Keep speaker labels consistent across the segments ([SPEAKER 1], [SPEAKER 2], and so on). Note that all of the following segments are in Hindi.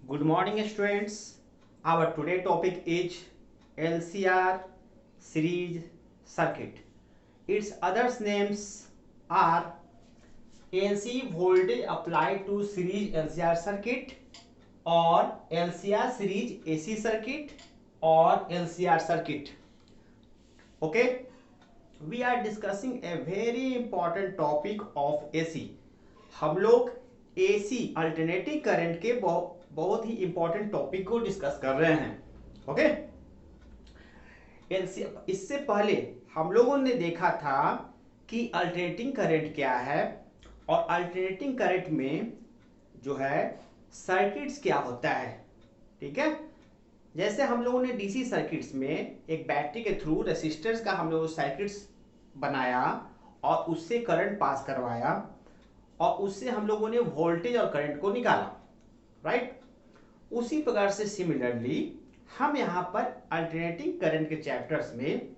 [SPEAKER 1] Good morning, students. Our today topic is LCR series circuit. Its other names are AC voltage applied to series LCR circuit, or LCR series AC circuit, or LCR circuit. Okay, we are discussing a very important topic of AC. हम लोग AC अल्टरनेटिव करंट के बहुत ही इंपॉर्टेंट टॉपिक को डिस्कस कर रहे हैं। ओके, इससे पहले हम लोगों ने देखा था कि अल्टरनेटिंग करंट क्या है और अल्टरनेटिंग करंट में जो है सर्किट्स क्या होता है। ठीक है, जैसे हम लोगों ने डीसी सर्किट्स में एक बैटरी के थ्रू रेसिस्टर्स का हम लोगों सर्किट्स बनाया और उससे करंट पास करवाया और उससे हम लोगों ने वोल्टेज और करंट को निकाला, राइट। उसी प्रकार से सिमिलरली हम यहाँ पर अल्टरनेटिंग करंट के चैप्टर्स में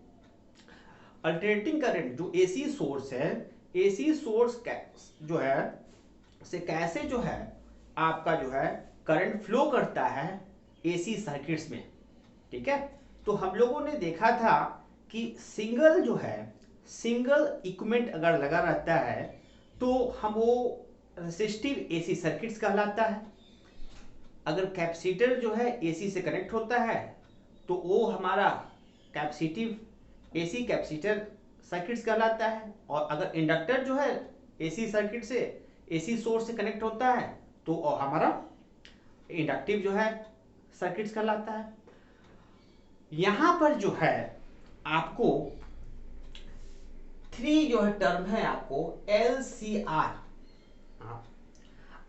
[SPEAKER 1] अल्टरनेटिंग करंट जो एसी सोर्स है, एसी सोर्स जो है से कैसे जो है आपका जो है करंट फ्लो करता है एसी सर्किट्स में। ठीक है, तो हम लोगों ने देखा था कि सिंगल जो है सिंगल इक्विपमेंट अगर लगा रहता है तो हम वो रेसिस्टिव एसी सर्किट्स कहलाता है। अगर कैपेसिटर जो है एसी से कनेक्ट होता है तो वो हमारा कैपेसिटिव एसी कैपेसिटर सर्किट्स कहलाता है, और अगर इंडक्टर जो है एसी सर्किट से एसी सोर्स से कनेक्ट होता है तो वो हमारा इंडक्टिव जो है सर्किट्स कहलाता है। यहां पर जो है आपको थ्री जो है टर्म है आपको LCR।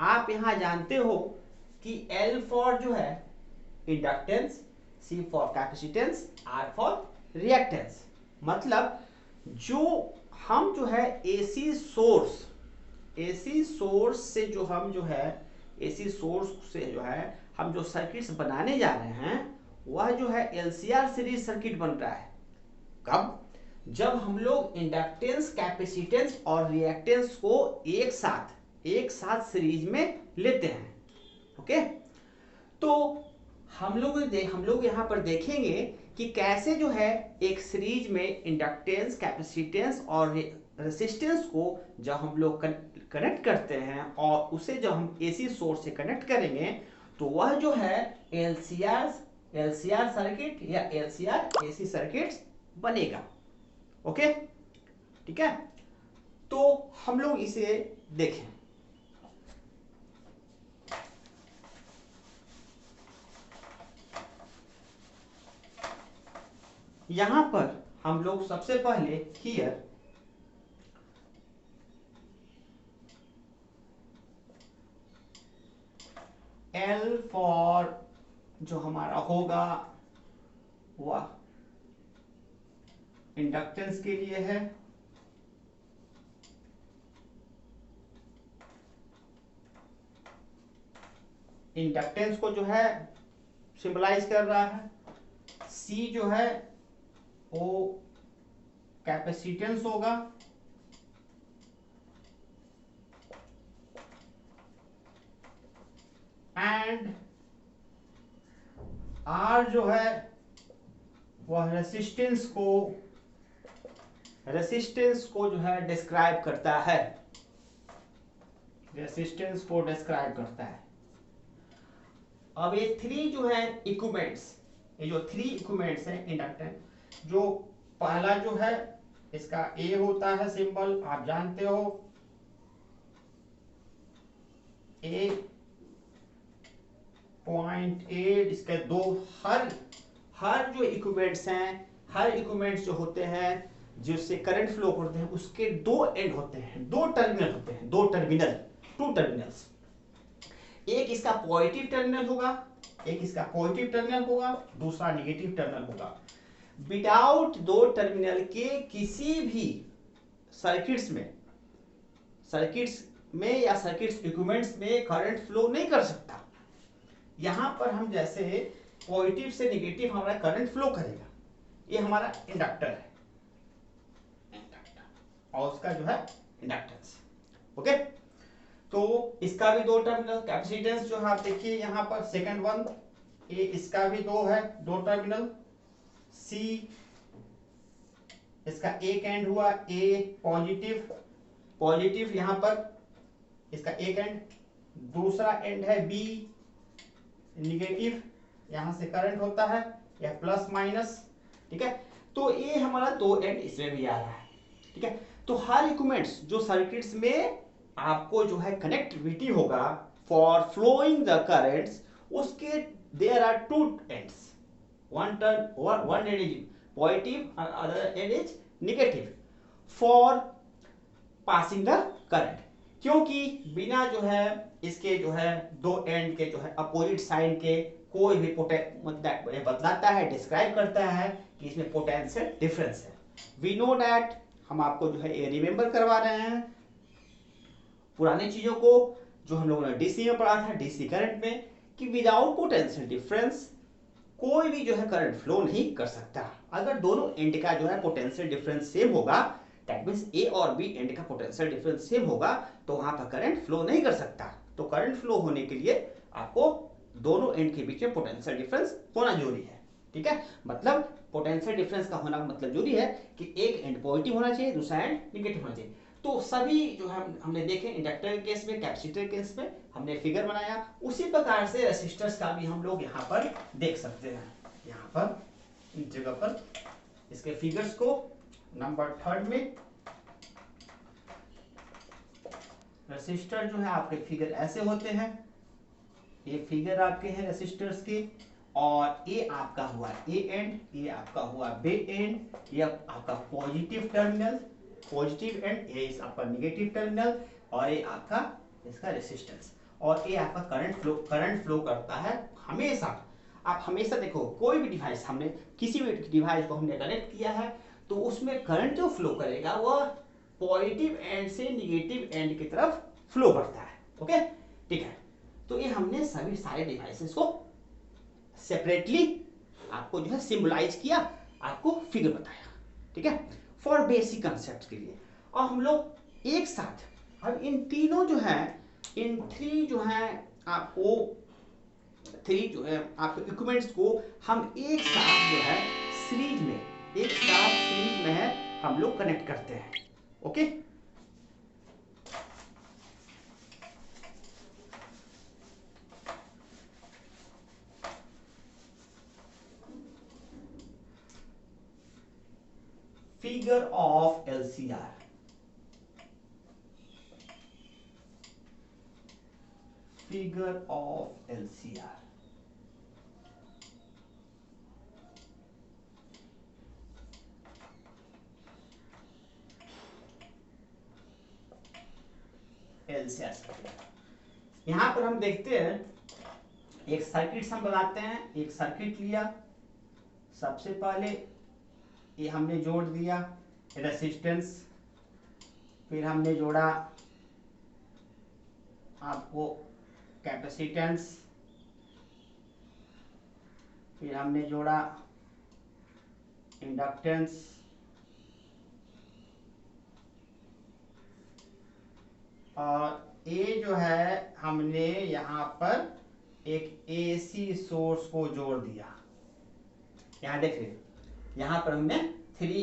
[SPEAKER 1] आप यहां जानते हो कि L फॉर जो है inductance, C for capacitance, R for reactance. मतलब जो हम जो है एसी सोर्स से जो हम जो है एसी सोर्स से जो है हम जो सर्किट्स बनाने जा रहे हैं वह जो है LCR सीरीज सर्किट बन रहा है। कब? जब हम लोग इंडक्टेंस, कैपेसिटेंस और रिएक्टेंस को एक साथ सीरीज में लेते हैं। ओके, तो हम लोग यहाँ पर देखेंगे कि कैसे जो है एक सीरीज में इंडक्टेंस, कैपेसिटेंस और रेसिस्टेंस को जब हम लोग कनेक्ट करते हैं और उसे जब हम एसी सोर्स से कनेक्ट करेंगे तो वह जो है LCR सर्किट या LCR एसी सर्किट बनेगा। ओके, ठीक है, तो हम लोग इसे देखें। यहां पर हम लोग सबसे पहले हियर L फॉर जो हमारा होगा वह इंडक्टेंस के लिए है, इंडक्टेंस को जो है सिंबलाइज कर रहा है। C जो है वो कैपेसिटेंस होगा, एंड R जो है वह रेसिस्टेंस को जो है डिस्क्राइब करता है, रेसिस्टेंस को डिस्क्राइब करता है। अब ये थ्री जो है इक्विपमेंट्स, ये जो थ्री इक्विपमेंट्स हैं इंडक्टर, जो पहला जो है इसका ए होता है सिंबल, आप जानते हो ए .8, इसके दो हर जो इक्विपमेंट्स हैं, हर इक्विपमेंट्स जो होते हैं जिससे करंट फ्लो करते हैं उसके दो एंड होते हैं, दो टर्मिनल होते हैं, टू टर्मिनल्स। एक इसका पॉजिटिव टर्मिनल होगा, दूसरा नेगेटिव टर्मिनल होगा। विदाउट दो टर्मिनल के किसी भी सर्किट्स में या सर्किट्स इक्विपमेंट्स में करंट फ्लो नहीं कर सकता। यहां पर हम जैसे पॉजिटिव से नेगेटिव हमारा करंट फ्लो करेगा, ये हमारा इंडक्टर है, और उसका जो है इंडक्टेंस। ओके, तो इसका भी दो टर्मिनल कैपेसिटेंस जो है आप देखिए यहाँ पर सेकंड वन ए, इसका भी दो है, दो टर्मिनल सी, इसका एक एंड हुआ ए पॉजिटिव, पॉजिटिव यहाँ पर इसका एक एंड, दूसरा एंड है बी निगेटिव, यहां से करंट होता है या प्लस माइनस, ठीक है। तो ये हमारा दो एंड इसमें भी आ रहा है, ठीक है। तो हर इक्विपमेंट्स जो सर्किट्स में आपको जो है कनेक्टिविटी होगा फॉर फ्लोइंग द करंट्स, उसके there are two ends, one end is positive और other end is negative for passing the current. क्योंकि बिना जो है इसके जो है दो एंड के जो है अपोजिट साइन के कोई भी बतलाता है, डिस्क्राइब करता है कि इसमें पोटेंशियल डिफरेंस है। वी नो दैट, हम आपको जो है ये रिमेंबर करवा रहे हैं पुरानी चीजों को जो हम लोगों ने डीसी में पढ़ा था, डीसी करंट में, कि विदाउट पोटेंशियल डिफरेंस कोई भी जो है करंट फ्लो नहीं कर सकता। अगर दोनों एंड का जो है पोटेंशियल डिफरेंस सेम होगा, दैट मींस ए और बी एंड का पोटेंशियल डिफरेंस सेम होगा, तो वहां पर करंट फ्लो नहीं कर सकता। तो करंट फ्लो होने के लिए आपको दोनों एंड के बीच में पोटेंशियल डिफरेंस होना जरूरी है, ठीक है। मतलब पोटेंशियल डिफरेंस का होना मतलब जरूरी है कि एक एंड पॉजिटिव होना चाहिए, दूसरा एंड नेगेटिव होना चाहिए। तो सभी जो है हमने देखे इंडक्टर के केस में, कैपेसिटर के केस में हमने फिगर बनाया, उसी प्रकार से रेसिस्टर्स का भी हम लोग यहाँ पर देख सकते हैं। यहाँ पर इस जगह पर इसके फिगर्स को नंबर थर्ड में रेसिस्टर जो है आपके फिगर ऐसे होते हैं, ये फिगर आपके हैं रेसिस्टर्स के, और ये आपका हुआ ए एंड, ये आपका हुआ बी एंड, ये आपका पॉजिटिव टर्मिनल, पॉजिटिव एंड, ये आपका नेगेटिव टर्मिनल, और ये आपका इसका रेसिस्टेंस, और ये आपका करंट फ्लो करता है हमेशा। आप हमेशा देखो कोई भी डिवाइस, हमने किसी भी डिवाइस को हमने कनेक्ट किया है तो उसमें करंट जो फ्लो करेगा वह पॉजिटिव एंड से नेगेटिव एंड की तरफ फ्लो करता है, ओके, ठीक है। तो ये हमने सभी सारे डिवाइसेस को सेपरेटली आपको जो है सिंबलाइज किया, आपको फिगर बताया, ठीक है, फॉर बेसिक कंसेप्ट के लिए। और हम लोग एक साथ अब इन तीनों जो है, इन थ्री जो है आपको थ्री जो है आपके इक्विपमेंट्स को हम एक साथ जो है सीरीज में, एक साथ सीरीज में है हम लोग कनेक्ट करते हैं, okay. Figure of LCR. Figure of LCR. LCR circuit. यहां पर हम देखते हैं एक सर्किट हम बनाते हैं, एक सर्किट लिया, सबसे पहले ये हमने जोड़ दिया रेसिस्टेंस, फिर हमने जोड़ा आपको कैपेसिटेंस, फिर हमने जोड़ा इंडक्टेंस, और ये जो है हमने यहाँ पर एक एसी सोर्स को जोड़ दिया। यहाँ देखिए, यहाँ पर हमने थ्री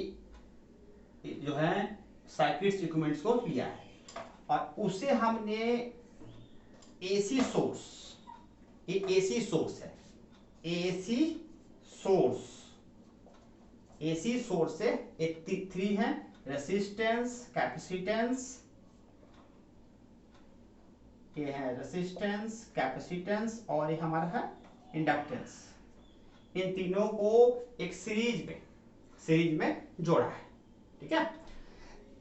[SPEAKER 1] जो है सर्किट्स इक्विपमेंट्स को लिया है, और उसे हमने एसी सोर्स, ये एसी सोर्स है, एसी सोर्स, एसी सोर्स से एक थ्री है, रेसिस्टेंस, कैपेसिटेंस, ये है रेसिस्टेंस, कैपेसिटेंस, और ये हमारा है इंडक्टेंस। इन तीनों को एक सीरीज में जोड़ा है, ठीक है।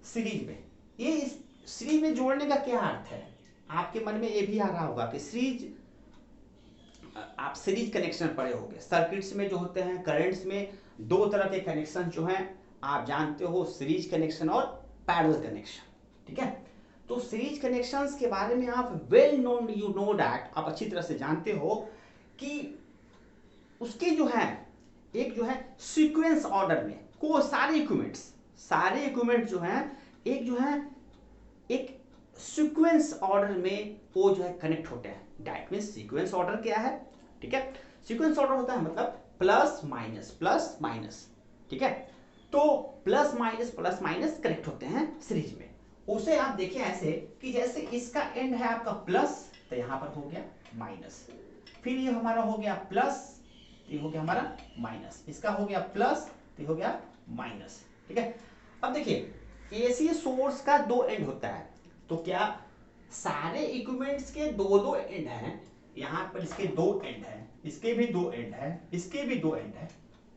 [SPEAKER 1] सीरीज में, ये इस सीरीज में जोड़ने का क्या अर्थ है, आपके मन में ये भी आ रहा होगा कि सीरीज, आप सीरीज कनेक्शन पढ़े होंगे सर्किट्स में जो होते हैं, करंट्स में दो तरह के कनेक्शन जो हैं आप जानते हो, सीरीज कनेक्शन और पैरेलल कनेक्शन, ठीक है। तो सीरीज कनेक्शंस के बारे में आप well known, you know that, आप अच्छी तरह से जानते हो कि उसके जो है एक जो है सीक्वेंस ऑर्डर में सारे इक्विपमेंट्स जो हैं एक जो है एक सीक्वेंस ऑर्डर में वो जो है कनेक्ट होते हैं। दैट मीन्स सीक्वेंस ऑर्डर क्या है, ठीक है, सीक्वेंस ऑर्डर होता है मतलब प्लस माइनस, ठीक है। तो प्लस माइनस कनेक्ट होते हैं सीरीज में। उसे आप देखें ऐसे कि जैसे इसका एंड है आपका प्लस, तो यहां पर हो गया माइनस, फिर ये हमारा हो गया प्लस, ये हो गया हमारा माइनस, इसका हो गया प्लस, तो हो गया माइनस, ठीक है। अब देखिए एसी सोर्स का दो एंड होता है, तो क्या सारे इक्विपमेंट्स के दो दो एंड हैं, यहां पर इसके दो एंड हैं, इसके भी दो एंड है, इसके भी दो एंड है,